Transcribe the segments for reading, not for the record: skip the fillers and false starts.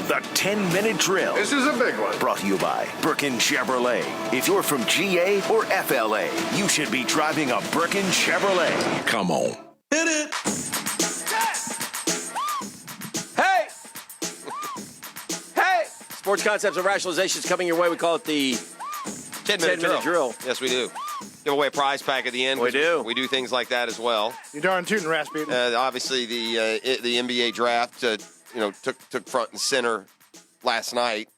The 10-minute drill. This is a big one. Brought to you by Burkins Chevrolet. If you're from GA or FLA, you should be driving a Burkins Chevrolet. Come on. Hit it. Hey! Hey! Sports Concepts and Rationalizations coming your way. We call it the 10-minute drill. Yes, we do. Give away a prize pack at the end. We do. We do things like that as well. You darn tootin' Rasputin. Obviously, the NBA draft, took front and center last night.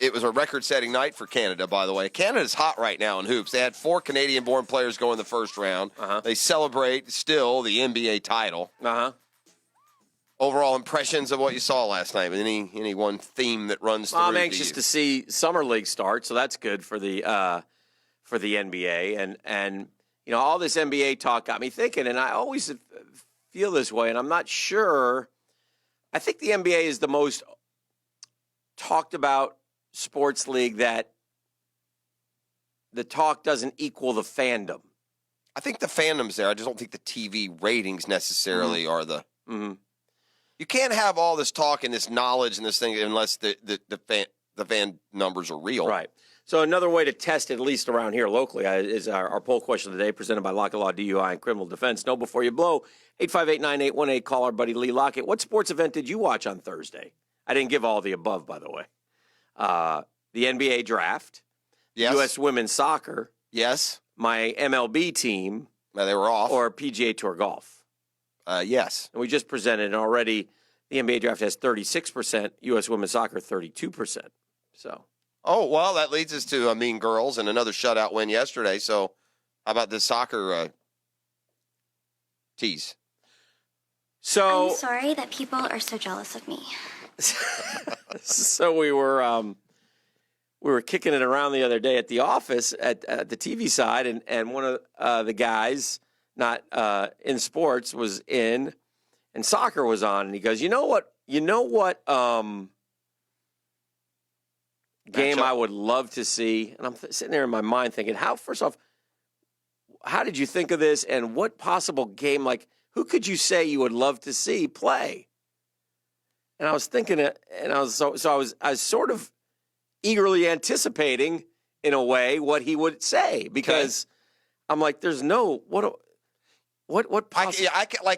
It was a record-setting night for Canada, by the way. Canada's hot right now in hoops. They had 4 Canadian-born players go in the first round. Uh-huh. They celebrate still the NBA title. Uh-huh. Overall impressions of what you saw last night? Any one theme that runs through? I'm anxious to see Summer League start, so that's good for the NBA. And all this NBA talk got me thinking, and I always feel this way, and I'm not sure. I think the NBA is the most talked about sports league that the talk doesn't equal the fandom. I think the fandom's there. I just don't think the TV ratings necessarily are the. Mm-hmm. You can't have all this talk and this knowledge and this thing unless the fan numbers are real. Right. So another way to test it, at least around here locally, is our poll question of the day presented by Lockett Law DUI and Criminal Defense. Know before you blow. 858-9818. Call our buddy Lee Lockett. What sports event did you watch on Thursday? I didn't give all the above, by the way. The NBA draft. Yes. U.S. women's soccer. Yes. My MLB team. Well, they were off. Or PGA Tour golf. Yes. And we just presented, and already the NBA draft has 36%, U.S. women's soccer 32%. So. Oh, well, that leads us to Mean Girls and another shutout win yesterday. So how about this soccer tease? I'm sorry that people are so jealous of me. So we were kicking it around the other day at the office at the TV side, and one of the guys, not in sports, was in, and soccer was on, and he goes, you know what game I would love to see? And I'm sitting there in my mind thinking, first off, how did you think of this, and what possible game, who could you say you would love to see play? And I was thinking, and I was sort of eagerly anticipating, in a way, what he would say, because I'm like, there's no what possible.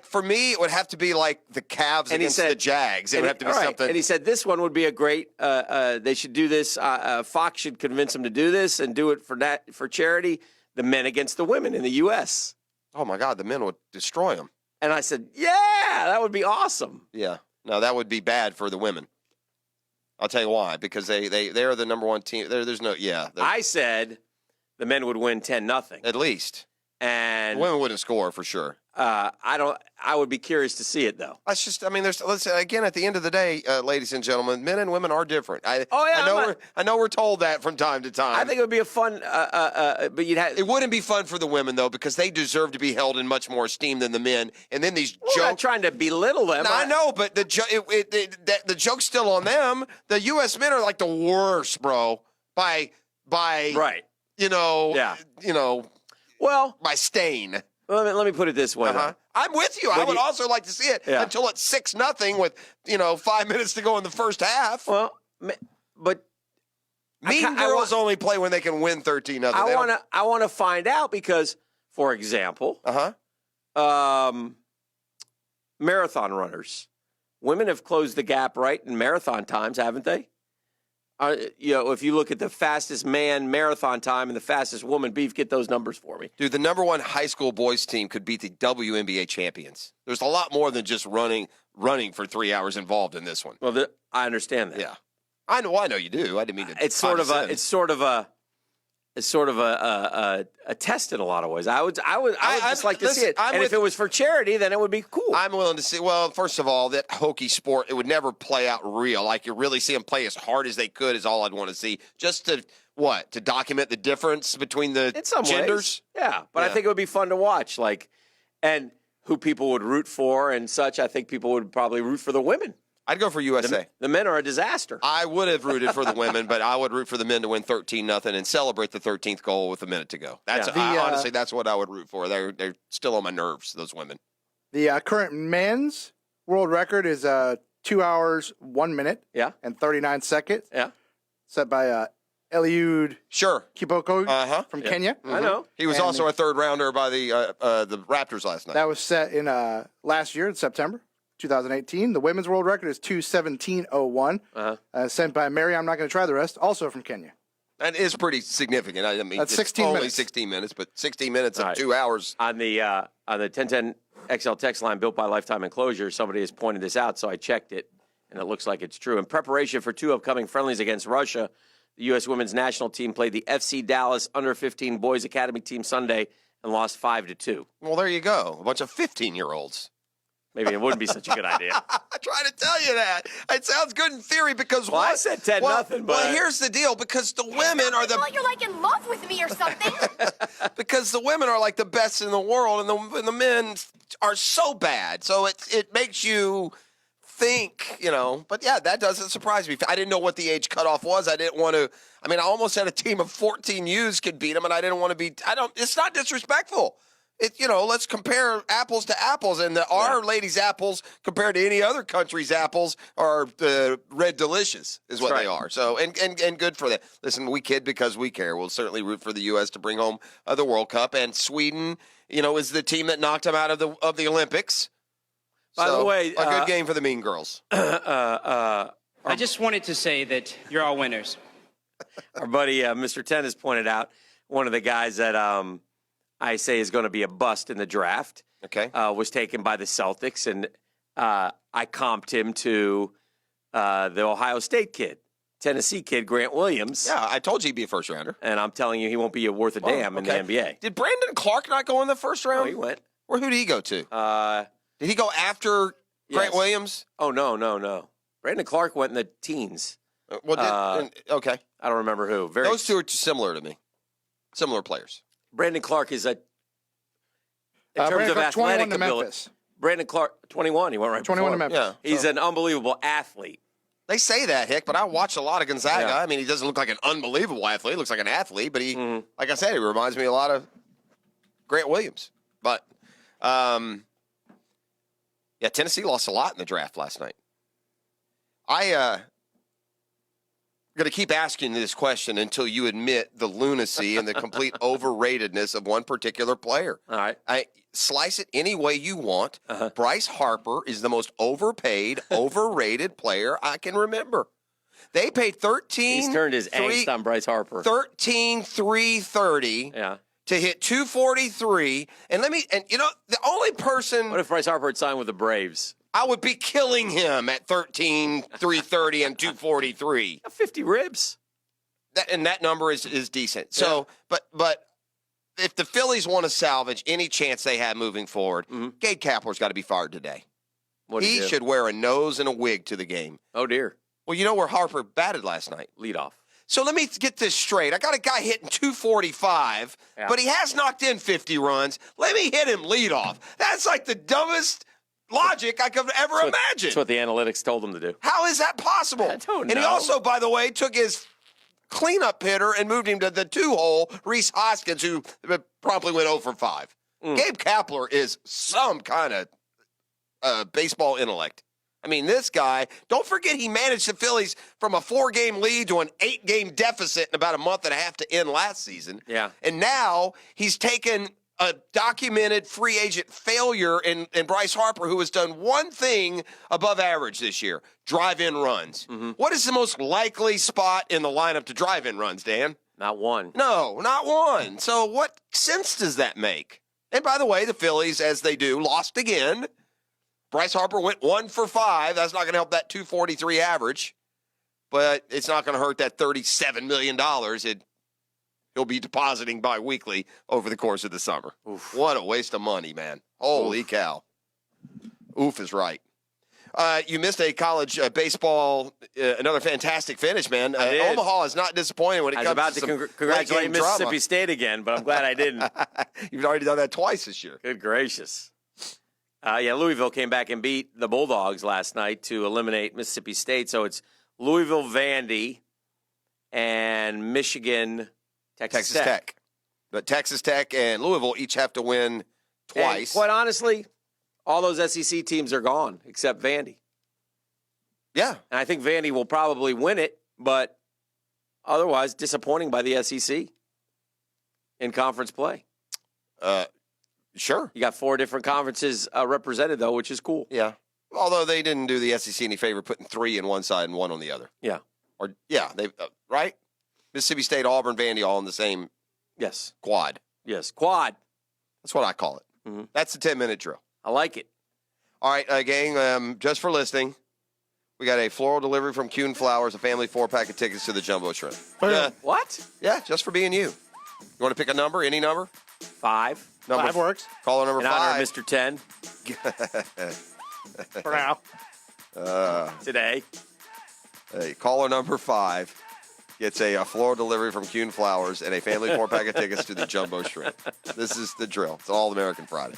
For me, it would have to be like the Cavs against the Jags. It would have to be something. And he said this one would be a great. They should do this. Fox should convince them to do this and do it for charity. The men against the women in the U.S. Oh my God, the men would destroy them. And I said, yeah, that would be awesome. Yeah. No, that would be bad for the women. I'll tell you why. Because they're the number one team. There's no, I said the men would win 10-0. At least. And the women wouldn't score for sure. I would be curious to see it, though. That's just, listen, again, at the end of the day, ladies and gentlemen, men and women are different. I know we're told that from time to time. I think it would be a fun, but it wouldn't be fun for the women, though, because they deserve to be held in much more esteem than the men. And then these jokes. I'm not trying to belittle them. No, I know, but the joke's still on them. The U.S. men are like the worst, bro, by right. Well, by stain. Let me put it this way. Uh-huh. I'm with you. I would also like to see it until it's 6-0 with 5 minutes to go in the first half. Well, but Mean Girls only play when they can win 13-0. I want to find out because, for example, marathon runners, women have closed the gap right in marathon times, haven't they? If you look at the fastest man marathon time and the fastest woman beef, get those numbers for me. Dude, the number one high school boys team could beat the WNBA champions. There's a lot more than just running for 3 hours involved in this one. Well, I understand that. Yeah, I know you do. I didn't mean to. It's sort of a test in a lot of ways. I would just like to see it. And if it was for charity, then it would be cool. I'm willing to see. Well, first of all, that hokey sport, it would never play out real. Like you really see them play as hard as they could is all I'd want to see. Just to document the difference between the genders. Ways. Yeah, but I think it would be fun to watch. And who people would root for and such. I think people would probably root for the women. I'd go for USA. The men are a disaster. I would have rooted for the women, but I would root for the men to win 13-0 and celebrate the 13th goal with a minute to go. Honestly, that's what I would root for. They're still on my nerves, those women. The current men's world record is 2 hours, 1 minute, Yeah. and 39 seconds. Yeah. Set by Eliud Sure. Kiboko from Kenya. I know. He was And also a third rounder by the Raptors last night. That was set in last year in September 2018. The women's world record is 2:17:01. Sent by Mary. I'm not going to try the rest. Also from Kenya. That is pretty significant. I mean, That's it's 16 only minutes. 16 minutes, but 16 minutes All of right. 2 hours. On the 1010 XL text line built by Lifetime Enclosure, somebody has pointed this out, so I checked it, and it looks like it's true. In preparation for 2 upcoming friendlies against Russia, the U.S. women's national team played the FC Dallas Under-15 Boys Academy team Sunday and lost 5-2. Well, there you go. A bunch of 15-year-olds. Maybe it wouldn't be such a good idea. I try to tell you that. It sounds good in theory because Well, I said 10-0, Well, but here's the deal: because the women are I feel like you're like in love with me or something. because the women are like the best in the world, and the men are so bad. So it makes you think, But yeah, that doesn't surprise me. I didn't know what the age cutoff was. I didn't want to. I mean, I almost had a team of 14 U's could beat them, and I didn't want to be. It's not disrespectful. Let's compare apples to apples, and our ladies' apples compared to any other country's apples are red delicious, is what they are. So, and good for them. Listen, we kid because we care. We'll certainly root for the U.S. to bring home the World Cup, and Sweden, is the team that knocked them out of the Olympics. By the way, a good game for the Mean Girls. I just wanted to say that you're all winners. Our buddy Mr. Ten has pointed out one of the guys that I say is going to be a bust in the draft. Okay. Was taken by the Celtics, and I comped him to the Ohio State kid, Tennessee kid, Grant Williams. Yeah, I told you he'd be a first rounder. And I'm telling you, he won't be worth a damn in the NBA. Did Brandon Clark not go in the first round? Oh, he went. Who did he go to? Did he go after Grant Yes. Williams? Oh, no. Brandon Clark went in the teens. Okay. I don't remember who. Those two are similar to me. Similar players. Brandon Clark is in terms Brandon of Clark, 21 athletic to ability. Memphis. Brandon Clark, 21. He went right 21 to before. Memphis. Yeah. He's an unbelievable athlete. They say that, Hick, but I watch a lot of Gonzaga. Yeah. I mean, he doesn't look like an unbelievable athlete. He looks like an athlete, but he, like I said, he reminds me a lot of Grant Williams. But, Tennessee lost a lot in the draft last night. I'm going to keep asking this question until you admit the lunacy and the complete overratedness of one particular player. All right. Slice it any way you want. Bryce Harper is the most overpaid, overrated player I can remember. They paid He's turned his angst on Bryce Harper. 13,330 to hit 243. And the only person What if Bryce Harper had signed with the Braves? I would be killing him at 13,330 and 243. 50 ribs. That number is decent. So, but if the Phillies want to salvage any chance they have moving forward, Gabe Kapler's got to be fired today. He should wear a nose and a wig to the game. Oh, dear. Well, you know where Harper batted last night? Lead off. So let me get this straight. I got a guy hitting 245, but he has knocked in 50 runs. Let me hit him lead off. That's like the dumbest logic I could ever imagine. That's what the analytics told him to do. How is that possible? I don't And he know. also, by the way, took his cleanup hitter and moved him to the 2-hole, Reese Hoskins, who promptly went 0 for 5. Gabe Kapler is some kind of baseball intellect. I mean, this guy, don't forget he managed the Phillies from a 4-game lead to an 8-game deficit in about a month and a half to end last season. Yeah. And now he's taken a documented free agent failure in Bryce Harper, who has done one thing above average this year, drive-in runs. What is the most likely spot in the lineup to drive-in runs, Dan? Not one. No, not one. So what sense does that make? And by the way, the Phillies, as they do, lost again. Bryce Harper went 1 for 5. That's not going to help that 243 average, but it's not going to hurt that $37 million he'll be depositing biweekly over the course of the summer. Oof. What a waste of money, man. Holy cow. Oof is right. You missed a college baseball, another fantastic finish, man. Omaha is not disappointing when it I was comes about to to some congratulate late-game Mississippi drama. State again, but I'm glad I didn't. You've already done that twice this year. Good gracious. Louisville came back and beat the Bulldogs last night to eliminate Mississippi State. So it's Louisville, Vandy, and Michigan, Texas Tech. But Texas Tech and Louisville each have to win twice. And quite honestly, all those SEC teams are gone except Vandy. Yeah. And I think Vandy will probably win it, but otherwise disappointing by the SEC in conference play. Sure. You got 4 different conferences represented, though, which is cool. Yeah. Although they didn't do the SEC any favor putting 3 in one side and 1 on the other. Yeah. Or they right? Mississippi State, Auburn, Vandy, all in the same Yes. quad. Yes. Quad. That's what I call it. Mm-hmm. That's the 10-minute drill. I like it. All right, gang, just for listening, we got a floral delivery from Kuhn Flowers, a family 4-pack of tickets to the Jumbo Shrimp. What? Yeah, just for being you. You want to pick a number, any number? 5. Number 5 works. Caller number In 5. honor of Mr. 10 For now. today. Hey, caller number 5 gets a floral delivery from Kuhn Flowers and a family 4-pack of tickets to the Jumbo Shrimp. This is the drill. It's All American Friday.